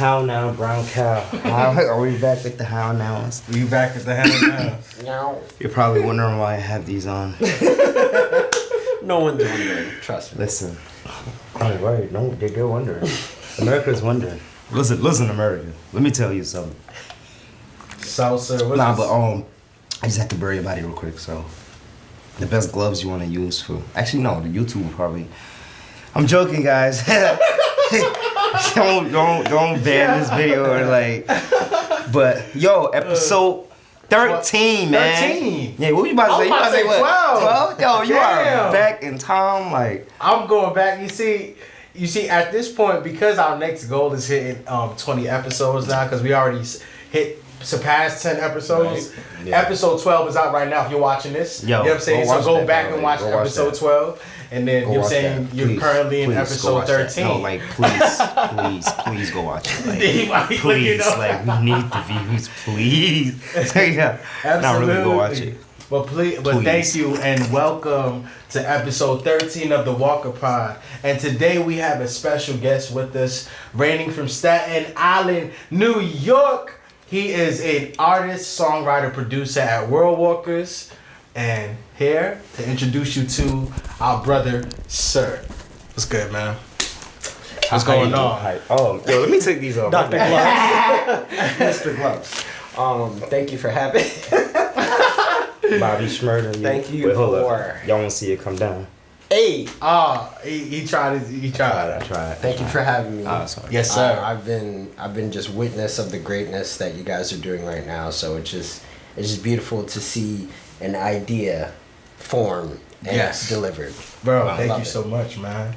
How now, brown cow? Are we back with the how nows? We back at the how now. You're probably wondering why I have these on. No one's wondering. Trust me. Listen. Oh, right. No, they're wondering. America's wondering. Listen, America. Let me tell you something. Salsa. I just have to bury your body real quick. So, the best gloves you want to use for? Actually, no. The YouTube probably. I'm joking, guys. don't ban this video or like. But yo, episode 13, man. 13. Yeah, what you about to say? You about to say what? 12. Yo, you are back in time. Like I'm going back. You see, at this point, because our next goal is hitting 20 episodes now, because we already surpassed 10 episodes. Right. Yeah. Episode 12 is out right now if you're watching this. Yo, you know what I'm saying? So go back and watch episode 12. And then you know what I'm saying? You're currently in episode 13. No, like, please go watch it. Like, please, like, we need the views, please. Yeah, absolutely. Not really go watch it. But thank you and welcome to episode 13 of the WLKR Pod. And today we have a special guest with us, reigning from Staten Island, New York. He is an artist, songwriter, producer at World Walkers. And here to introduce you to our brother, Sir. What's good, man? What's going on? Oh, yo, let me take these off. Dr. Gloves. Mr. Gloves. Thank you for having Bobby Schmurder. Thank you hold for... up. Y'all want to see it come down? Hey! He tried. He tried. I tried. Thank you for having me. Sorry. Yes, sir. I've been just witness of the greatness that you guys are doing right now. So it's just beautiful to see an idea form and delivered. Bro, thank you so much, man.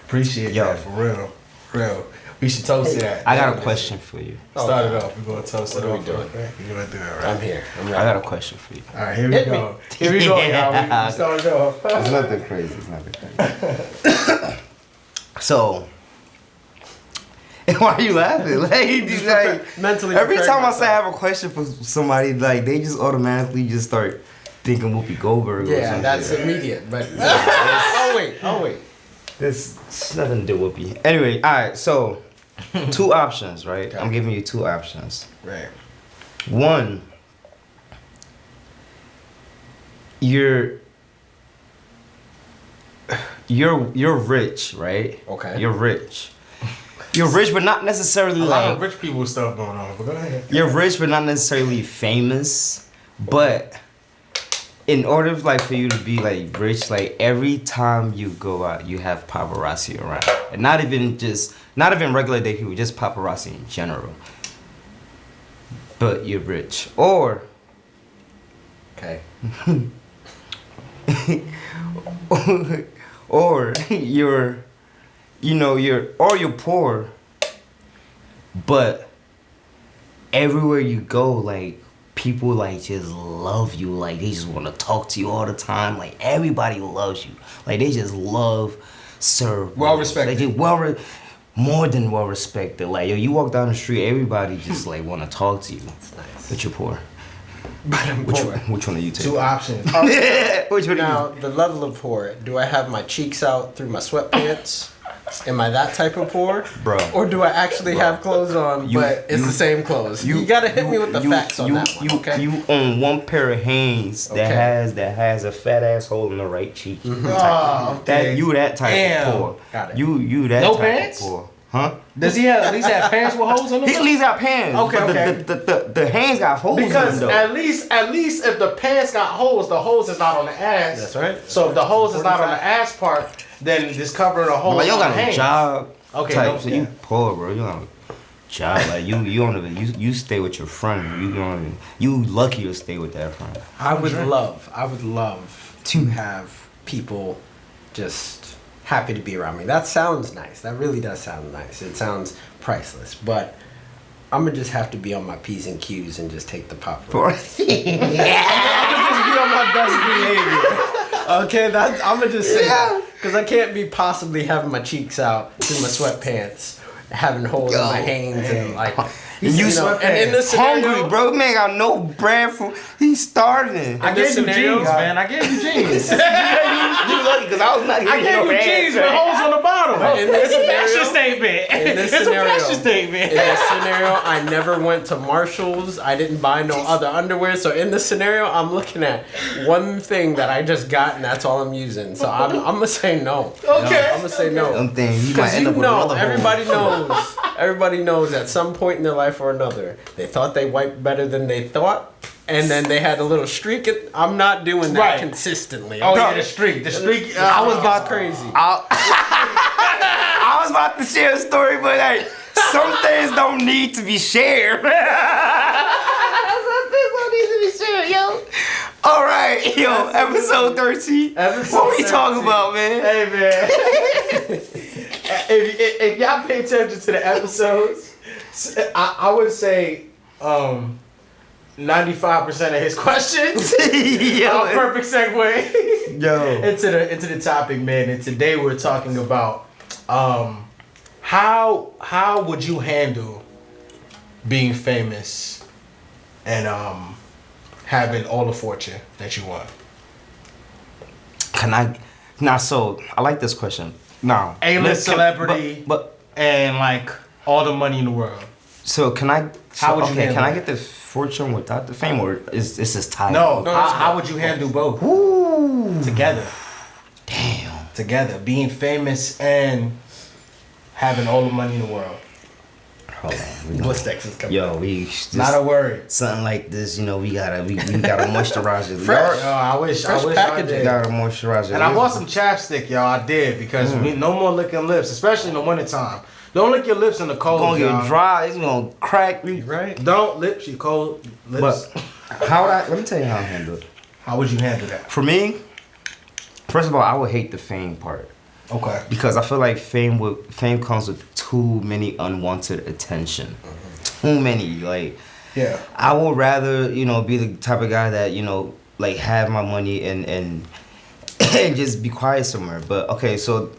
Appreciate that for real. We should toast that. I got a question for you. Start it off. We're going to toast it off. What are we doing? Okay? We're going to do it, right? I'm here. I'm ready. I got a question for you. All right, here we go. Here we go, y'all. We start it off. It's nothing crazy. So, why are you laughing? Like mentally. Every time I say I have a question for somebody, like they just automatically just start thinking Whoopi Goldberg. Yeah, or something. that's immediate. But oh wait. This nothing to do with Whoopi. Anyway, all right. So, two options, right? Okay. I'm giving you two options. Right. One, you're rich, right? Okay. You're rich. You're rich, but not necessarily a like... lot of rich people stuff going on, but go ahead. You're rich, but not necessarily famous. But in order for you to be like rich, like every time you go out, you have paparazzi around. And not even regular day people, just paparazzi in general. But you're rich. Or... Okay. or you're poor, but everywhere you go, like people like just love you, like they just want to talk to you all the time, like everybody loves you, like they just love well respected. They just more than well respected. Like yo, you walk down the street, everybody just like want to talk to you. That's nice. But you're poor. But I'm poor. Which one are you taking? Two options. Which one now, the level of poor, do I have my cheeks out through my sweatpants? Am I that type of poor? Bro. Or do I actually have clothes on, but it's the same clothes? You gotta hit me with the facts on that one, okay? You own one pair of Hanes that has a fat ass hole in the right cheek. Mm-hmm. Oh, okay. That type of poor. Got it. You that no type pants? of poor. Huh? Does he at least have pants with holes in them? He at least got pants. Okay. The hands got holes in them though. At least if the pants got holes, the hose is not on the ass. That's right. So if the hose is not on the ass part, then just covering a hole. Like you on got the a job. Okay. Type, so you poor, bro. You got a job. Like you don't even you stay with your friend. You lucky to stay with that friend. I would love to have people just happy to be around me. That sounds nice. That really does sound nice. It sounds priceless. But I'm gonna just have to be on my P's and Q's and just take the pop. I'm gonna just be on my best behavior. Okay, I'm gonna just say that because I can't be possibly having my cheeks out through my sweatpants, having holes in my Hanes and like. And in this scenario, hungry, bro. Man got no bread for. He's starving. I gave you jeans, man. I gave you jeans. You lucky because I was not I getting no gave you ass. jeans with holes on the bottom. In this It's a fashion scenario- statement. in this It's a scenario- fashion statement. In this scenario, I never went to Marshalls. I didn't buy no other underwear. So in this scenario, I'm looking at one thing that I just got, and that's all I'm using. So I'm gonna say no. Okay. I'm gonna say no. Them things, you might Because end you up with know, another hole. everybody knows at some point in their life or another, they thought they wiped better than they thought, and then they had a little streak. I'm not doing that Right. consistently. Oh, Okay? yeah, the streak. The streak. I was about crazy. I was about to share a story, but like some things don't need to be shared. Some things don't need to be shared, yo. All right, yo, episode 13. What we talking about, man? Hey, man. if y'all pay attention to the episodes, I would say 95% of his questions. Yo, Perfect segue yo. into the topic, man. And today we're talking about how would you handle being famous and having all the fortune that you want. Can I? Nah, so I like this question. Now, A-list celebrity, but and like all the money in the world. so can I? So, How would you okay, handle can I it? get the fortune without the fame, or is this is tied? No, No, how would you handle both Ooh, together? damn. Together, being famous and having all the money in the world. Hold on. we gonna- Blistex is coming. Yo, we just, Not a worry. something like this, you know, we gotta moisturize it. Fresh. I wish I packaging. We did. gotta moisturize it. And I bought some chapstick, y'all. I did because no more licking lips, especially in the wintertime. Don't lick your lips in the cold. It's gonna y'all. get dry. It's gonna crack. Right? Don't lips you cold lips. But let me tell you how I handle it. How would you handle that? For me, first of all, I would hate the fame part Okay. because I feel like fame comes with too many unwanted attention. Too many. Like, Yeah. I would rather, be the type of guy that, like have my money and and just be quiet somewhere. But okay, so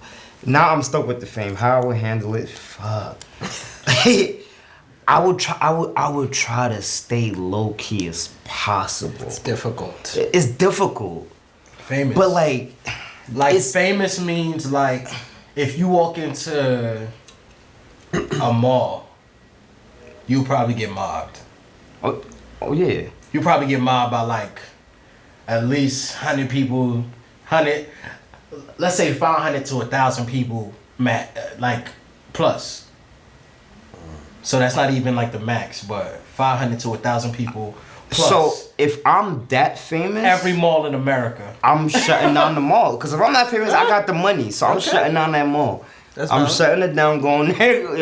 now I'm stuck with the fame. How I would handle it? Fuck. I would try to stay low key as possible. It's difficult. It's difficult. Famous. But like it's- famous means like if you walk into a mall, you probably get mobbed. oh yeah. You probably get mobbed by like at least 100 people, 100, let's say 500 to 1,000 people, like plus. So that's not even like the max, but 500 to 1,000 people plus. So if I'm that famous, every mall in America. I'm shutting down the mall. Because if I'm not famous, I got the money, so I'm Okay. shutting down that mall. That's I'm valid. shutting it down, going there,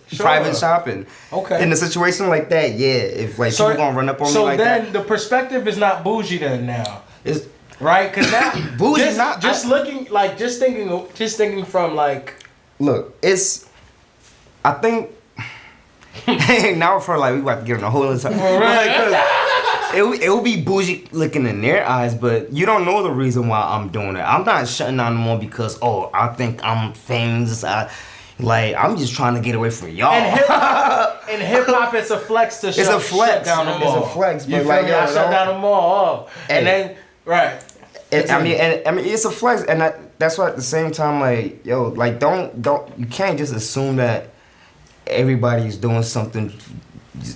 Sure. private shopping. Okay. In a situation like that, yeah. If like people gonna run up on me like then that, the perspective is not bougie then now. it's Right? Because now Bougie just, not- just looking like just thinking from like look, it's. I think. Now for like we about to get on a whole other time. It will be bougie looking in their eyes, but you don't know the reason why I'm doing it. I'm not shutting down the mall because I think I'm famous. I'm just trying to get away from y'all. and hip hop it's a flex to It's a flex. shut down the It's mall. a flex, You but feel like, me? yo, I shut don't- down the mall, and Hey. then right. I mean, it's a flex, and that's why at the same time, like, yo, like, don't, you can't just assume that everybody's doing something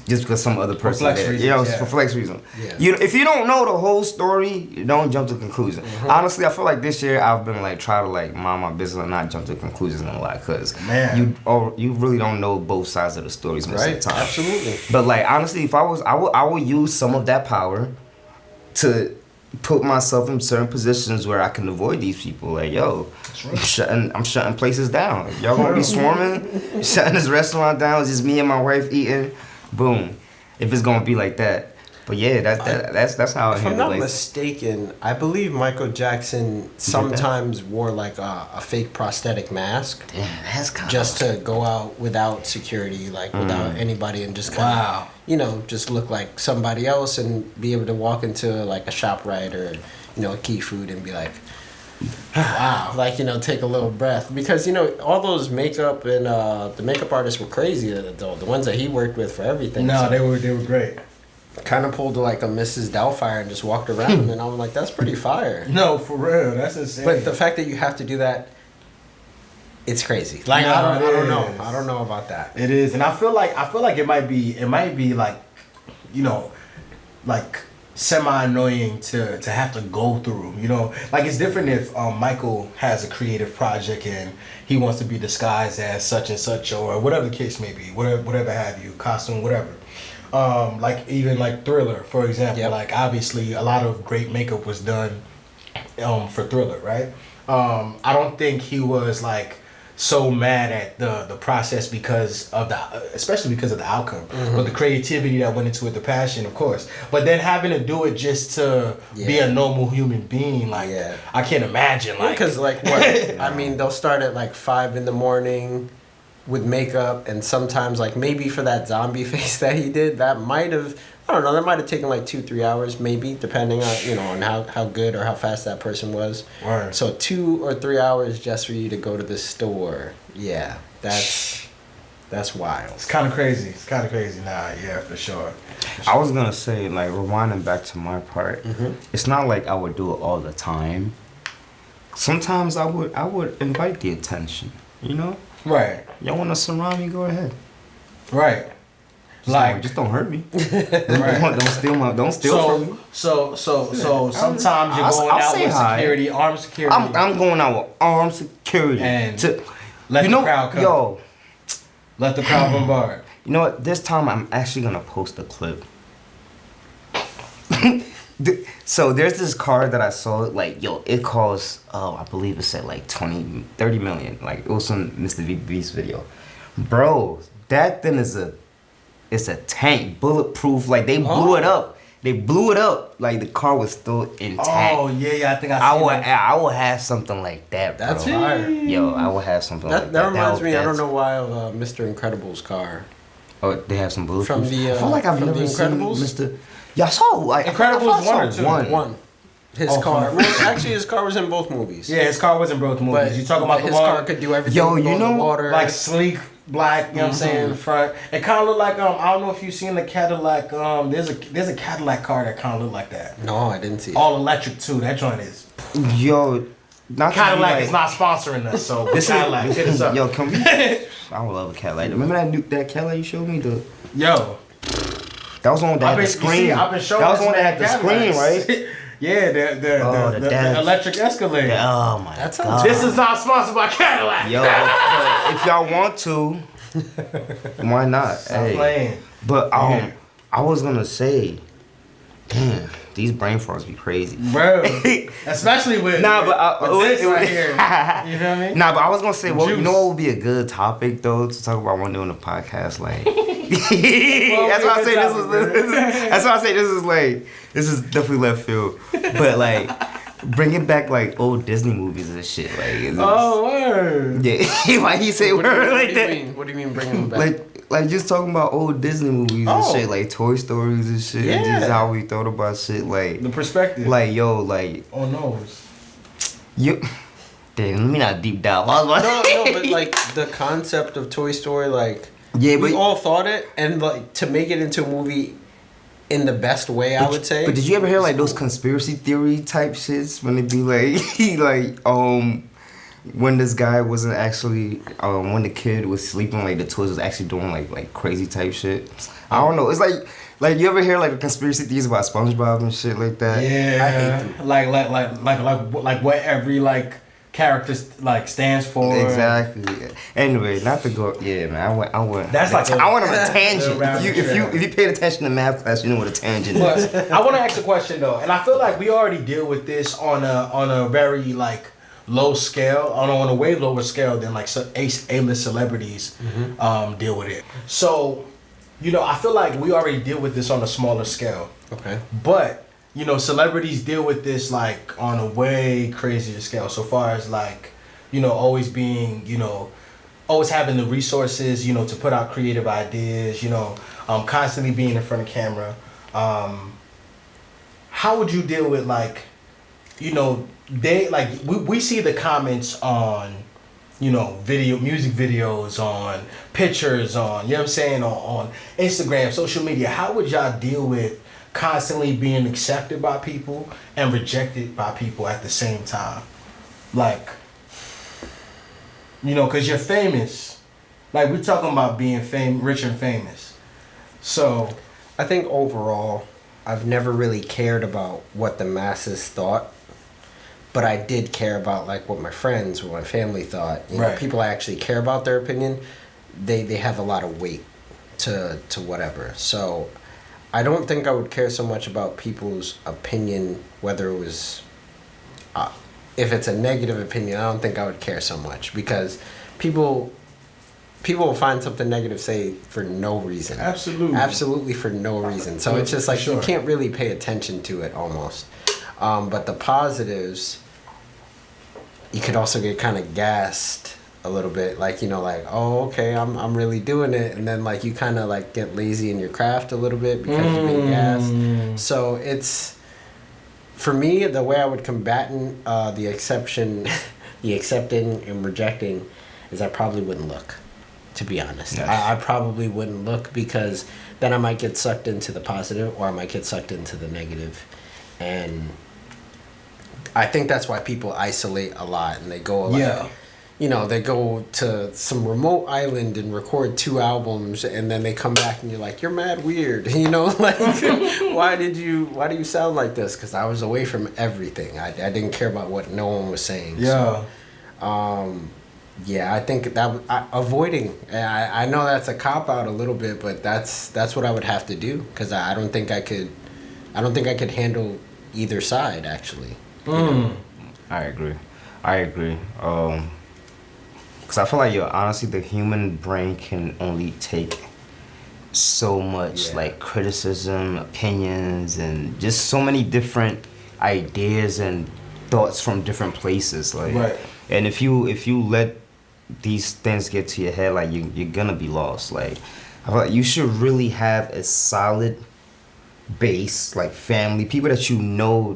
just because some other person flex did it. reasons, yeah. For flex reason. Yeah. If you don't know the whole story, don't jump to conclusion. Honestly, I feel like this year I've been like trying to like mind my business and not jump to conclusions a lot, cause Man. you really don't know both sides of the stories most of the time. Absolutely. But like honestly, if I would use some of that power to put myself in certain positions where I can avoid these people. Like, yo, I'm shutting places down. If y'all gonna be swarming, shutting this restaurant down. It's just me and my wife eating. Boom. If it's gonna be like that. But yeah, that's how I If I'm handle not it. mistaken, I believe Michael Jackson sometimes wore like a fake prosthetic mask Damn, that's kind just to go out without security, like without anybody, and just kind Wow. of, just look like somebody else and be able to walk into like a ShopRite or, a Key Food and be like, wow, like, take a little breath. Because, all those makeup and the makeup artists were crazy, the ones that he worked with for everything. No, So they were great. kind of pulled like a Mrs. Doubtfire and just walked around, and I'm like, that's pretty fire. No, for real, that's insane. But the fact that you have to do that, it's crazy. Like No, I it don't know. is. I don't know about that. It is, and I feel like it might be like, you know, like semi annoying to have to go through. You know, like it's different if Michael has a creative project and he wants to be disguised as such and such or whatever the case may be, whatever have you, costume, whatever. Like even like Thriller, for example. Yep. Like obviously a lot of great makeup was done for Thriller, right? I don't think he was like so mad at the process especially because of the outcome, but the creativity that went into it, the passion, of course. But then having to do it just to be a normal human being, like I can't imagine, like because like what I mean, they'll start at like 5 a.m. with makeup, and sometimes like maybe for that zombie face that he did, that might have taken like 2-3 hours, maybe, depending on on how good or how fast that person was. Word. So 2 or 3 hours just for you to go to the store. Yeah, that's wild. It's kind of crazy. Nah, yeah, for sure. I was gonna say, like, rewinding back to my part, it's not like I would do it all the time. Sometimes I would invite the attention, you know? Right. Y'all wanna surround me, go ahead. Right. Just don't hurt me. Right. Don't steal from me. So sometimes you're going I'll out say with hi. security, armed security. I'm going out with armed security. And to, let the crowd come. Yo, let the crowd bombard. you know what? This time I'm actually gonna post a clip. So there's this car that I saw, like, yo, it costs, I believe it said like 30 million. Like, it was some Mr. Beast video. Bro, that thing it's a tank, bulletproof. Like, they blew it up. They blew it up. Like, the car was still intact. Oh, yeah, I think I would have something like that, bro. That's fire. Yo, I would have something like that. That reminds me, I don't know why, of Mr. Incredible's car. Oh, they have some bulletproof. From the, I feel like I've from never the seen Incredibles? Mr. Yeah, I saw like Incredibles 1 or 2? One. His car. Well, actually, his car was in both movies. Yeah, his car was in both movies. But You talking about his the one? car could do everything. Yo, you go in the know, water. Like sleek, black, you know what I'm saying, in the front. It kind of looked like, I don't know if you've seen the Cadillac, there's a Cadillac car that kind of looked like that. No, I didn't see it. All electric too, that joint is. Yo, not Cadillac is not sponsoring us, so Cadillac, hit us up. Yo, can we? I would love a Cadillac. Remember that Cadillac you showed me? Yo. That was the one that had the screen. I've been showing that was the one that had the screen, Cadillacs. right? Yeah, the electric Escalade. Oh my That god. sounds- This is not sponsored by Cadillac. Yo, but if y'all want to, why not? Stop playing. But I was gonna say, damn, these brain farts be crazy, Bro. Especially with this right here. You feel me? Nah, but I was gonna say, well, you Juice. know what would be a good topic though to talk about when doing a podcast, like. That's why I say this is definitely left field, but like bringing back like old Disney movies and shit, like. Oh, word. Yeah, why he say word like that? What do you mean bringing them back? Like just talking about old Disney movies and Oh. shit, like Toy Stories and shit, and Yeah. just how we thought about shit, like. The perspective. Like yo, like Oh, nose. you. Damn, let me not deep dive. I was about to No, say. but like the concept of Toy Story, like Yeah, we but all thought it, and like to make it into a movie in the best way, I would say. But did you ever hear like those cool. conspiracy theory type shits when it be like when this guy wasn't actually when the kid was sleeping, like the toys was actually doing like crazy type shit. I don't know. It's like you ever hear like the conspiracy theories about SpongeBob and shit like that? Yeah. I hate them. Like what every like character like stands for. Exactly. Anyway, not to go. Yeah, man. I went. That's like I went on a tangent. round If you paid attention to math class, you know what a tangent is. But I want to ask a question though, and I feel like we already deal with this on a very like low scale, on a way lower scale than like A-list celebrities deal with it. So, you know, I feel like we already deal with this on a smaller scale. Okay. But, you know, celebrities deal with this like on a way crazier scale. So far as like, you know, always being, you know, always having the resources, you know, to put out creative ideas, you know, constantly being in front of camera. How would you deal with like, you know, they like we see the comments on music videos, on pictures, on, you know what I'm saying, on Instagram, social media, how would y'all deal with constantly being accepted by people and rejected by people at the same time? Like, because you're famous. Like, we're talking about being rich and famous. So, I think overall, I've never really cared about what the masses thought. But I did care about like what my friends or my family thought. People I actually care about their opinion, they have a lot of weight to whatever. So I don't think I would care so much about people's opinion, whether it was if it's a negative opinion. I don't think I would care so much because people will find something negative say for no reason. Absolutely for no reason. So it's just like you can't really pay attention to it almost. But the positives, you could also get kind of gassed a little bit, like, oh, okay, I'm really doing it, and then like you kind of like get lazy in your craft a little bit because you've been gassed. So it's, for me, the way I would combat the accepting and rejecting is I probably wouldn't look, to be honest. Yes. I probably wouldn't look because then I might get sucked into the positive or I might get sucked into the negative. And I think that's why people isolate a lot and they go they go to some remote island and record 2 albums and then they come back and you're like, you're mad weird. Like, why do you sound like this? Because I was away from everything. I didn't care about what no one was saying. Yeah. So, I think that avoiding. I know that's a cop out a little bit, but that's what I would have to do because I don't think I could handle either side actually. I agree. Because I feel like honestly the human brain can only take so much like criticism, opinions, and just so many different ideas and thoughts from different places. Like, and if you let these things get to your head, like you're gonna be lost. Like, I feel like you should really have a solid base, like family, people that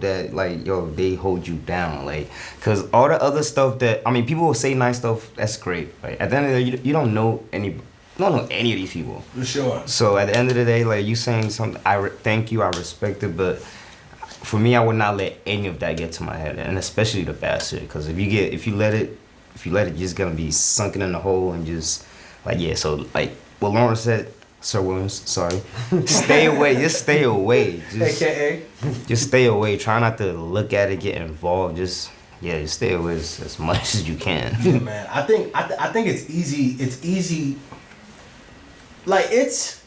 that like, they hold you down, like, because all the other stuff that, people will say nice stuff, that's great. Like, at the end of the day, you don't know any of these people. For sure. So at the end of the day, like, you saying something, thank you, I respect it, but for me, I would not let any of that get to my head, and especially the bad shit, because if you let it, you're just gonna be sunken in the hole and just like, so like what Lauren said, Sir Williams, sorry. Stay away. Just stay away. AKA? Just stay away. Try not to look at it, get involved. Just stay away as much as you can. Yeah, man. I think it's easy. It's easy. Like, it's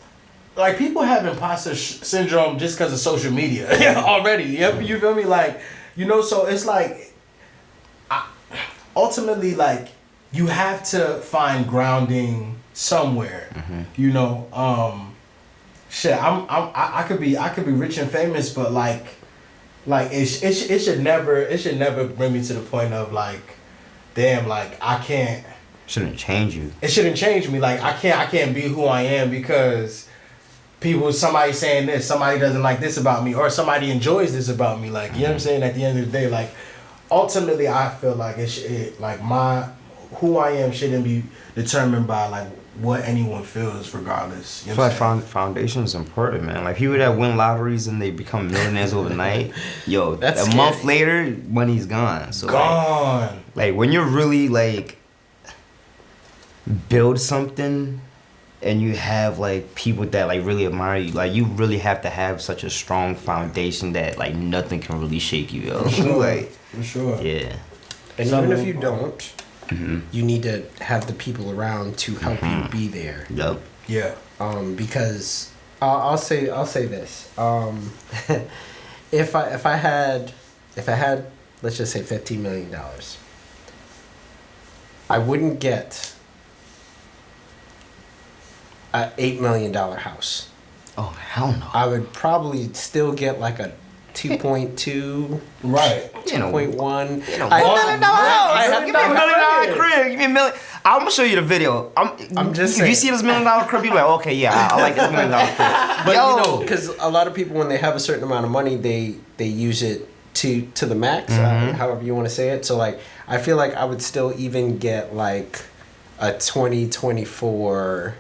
like people have imposter syndrome just because of social media already. You feel me? Like, so it's like, ultimately, like, you have to find grounding somewhere. I could be rich and famous, but like it should never bring me to the point of like, damn, like I can't. Shouldn't change you. It shouldn't change me. Like I can't be who I am because somebody saying this, somebody doesn't like this about me, or somebody enjoys this about me. Like, you know what I'm saying? At the end of the day, like, ultimately, I feel like who I am shouldn't be determined by like what anyone feels, regardless. I feel like foundation is important, man. Like, people that win lotteries and they become millionaires overnight, that's scary. Month later, money's gone. So gone. Like when you're really like build something and you have like people that like really admire you, like you really have to have such a strong foundation that like nothing can really shake you, yo. For sure. Like, for sure. Yeah. And even if you don't, you need to have the people around to help you be there. Yep. Yeah. Because I'll say this. If I had let's just say $15 million, I wouldn't get an $8 million house. Oh, hell no. I would probably still get like a 2.2, right? 2.1. Crib. Give me $1 million. I'm gonna show you the video. I'm just saying. If you see this $1 million crib, you're like, okay, yeah, I like this $1 million crib. But because a lot of people, when they have a certain amount of money, they use it to the max, however you want to say it. So like, I feel like I would still even get like a 2024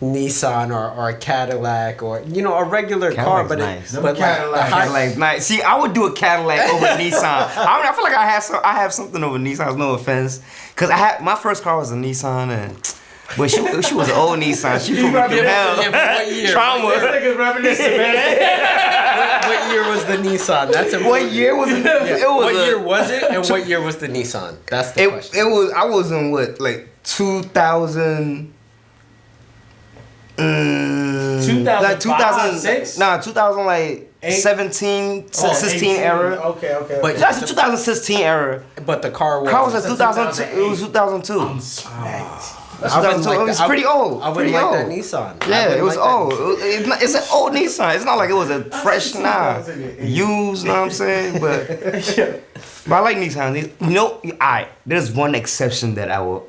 Nissan or a Cadillac or a regular car, but nice. but Cadillac nice. See, I would do a Cadillac over Nissan. I feel like I have something over Nissan. No offense, because my first car was a Nissan and. But she was an old Nissan. She put me through hell. What year? Trauma. This nigga's reminiscing, man. What year was the Nissan? That's important. What year was it? What year was it, and what year was the Nissan? That's the question. It was. I was in what, like 2000. 2006? Nah, 2000 like 17, 16 era. Okay. But That's the 2016 era. But the car was. Car was like 2002. It was 2002. I'm smacked. It was pretty old. I wouldn't like that Nissan. Yeah, it was old. It's an old Nissan. It's not like it was a fresh used. Know what I'm saying? But I like Nissan. There's one exception that I will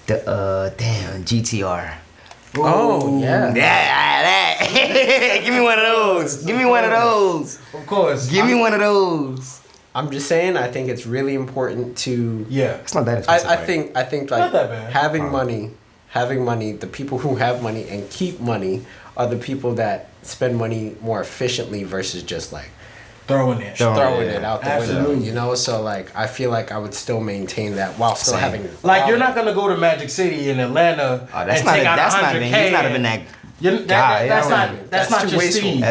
GTR. Oh yeah. Yeah, give me one of those. Give me one of those. Of course. Give me one of those. I'm just saying. I think it's really important to. Yeah. It's not that expensive. I think like not that bad. having money. The people who have money and keep money are the people that spend money more efficiently versus just like throwing it out the Absolutely. window. So like I feel like I would still maintain that while still having. Like you're not gonna go to Magic City in Atlanta and take out 100K. He's not even that. That's not too your wasteful. Steve.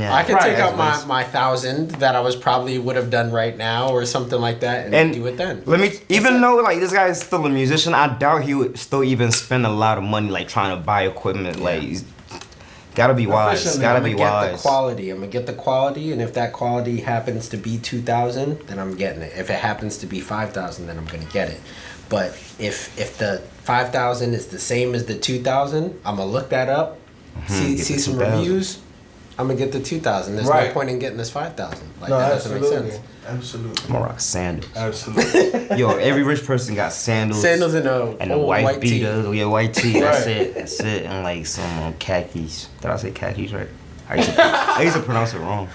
I could Right. take out my 1,000 that I would have done right now or something like that and do it then. Even though like this guy is still a musician, I doubt he would still even spend a lot of money like trying to buy equipment. Like, he's gotta be wise. Gotta be wise. The quality. I'm gonna get the quality, and if that quality happens to be 2,000, then I'm getting it. If it happens to be 5,000, then I'm gonna get it. But if the 5,000 is the same as the 2,000, I'm gonna look that up. See some 2,000. reviews. I'm gonna get the 2,000. There's no point in getting this 5,000. Like that doesn't make sense. Absolutely. I'm gonna rock sandals. Absolutely. Yo, every rich person got sandals. Sandals and a white beater. tee. Yeah, white tee. That's Right. it. And like some khakis. Did I say khakis right? I used to pronounce it wrong.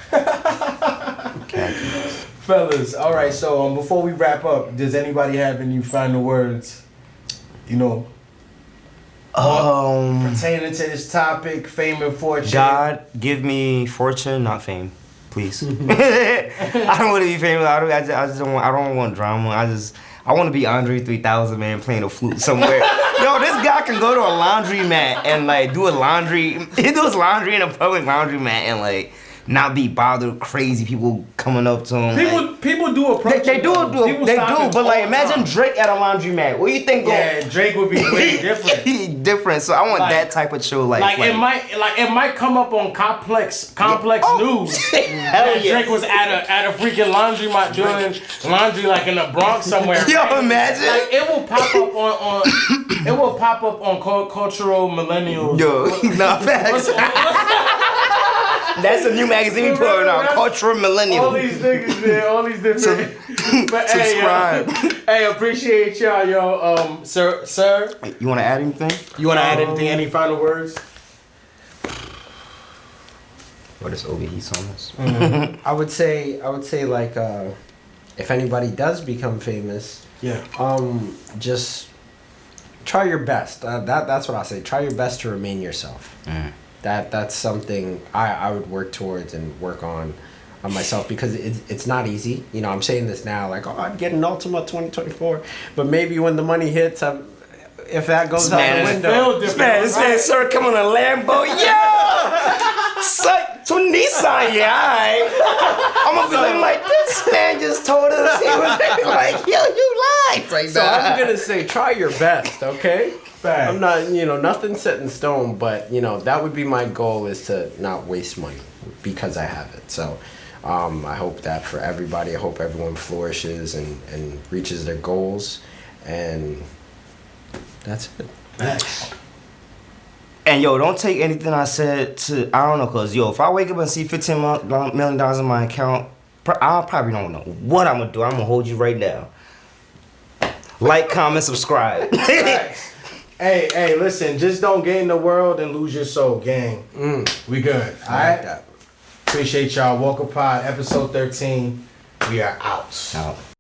Khakis. Fellas, all right. So before we wrap up, does anybody have any final words? Pertaining to this topic, fame and fortune. God, give me fortune, not fame, please. I don't want to be famous. I don't want drama. I want to be Andre 3000, man, playing a flute somewhere. Yo, this guy can go to a laundromat and like do a laundry. He does laundry in a public laundromat and like not be bothered crazy people coming up to him. People do approach. They do, but like imagine Drake at a laundromat. What do you think? Yeah, Drake would be way different. Different. So I want that type of show. Like it might come up on complex news. Hell that yeah. Drake was at a freaking laundromat doing laundry like in the Bronx somewhere. Yo, imagine. Like it will pop up on cultural millennials. Yo, no facts. That's a new magazine we put out, Cultural Millennial. All these niggas, man. All these different. But subscribe. Hey, appreciate y'all, yo. Sir. You want to add anything? You want to add anything? Any final words? What is overheats on this? I would say like if anybody does become famous, just try your best. That's what I say. Try your best to remain yourself. That's something I would work towards and work on myself because it's not easy. I'm saying this now like, oh, I'd get an Ultima 2024, but maybe when the money hits, if that goes out the window. This man, sir, come on a Lambo, to Nissan, I'm gonna be looking like this man just told us he was like, yo, you lied right So I'm gonna say, try your best, okay? Fact. I'm not, nothing set in stone, but that would be my goal is to not waste money because I have it. So I hope that for everybody, I hope everyone flourishes and reaches their goals, and that's it. Thanks. And yo, don't take anything I said to, I don't know, cause yo, if I wake up and see $15 million in my account, I probably don't know what I'm gonna do. I'm gonna hold you right now. Like, comment, subscribe. Hey, listen, just don't get in the world and lose your soul, gang. We good. All right. Appreciate y'all. Walker Pod, episode 13. We are out. Out.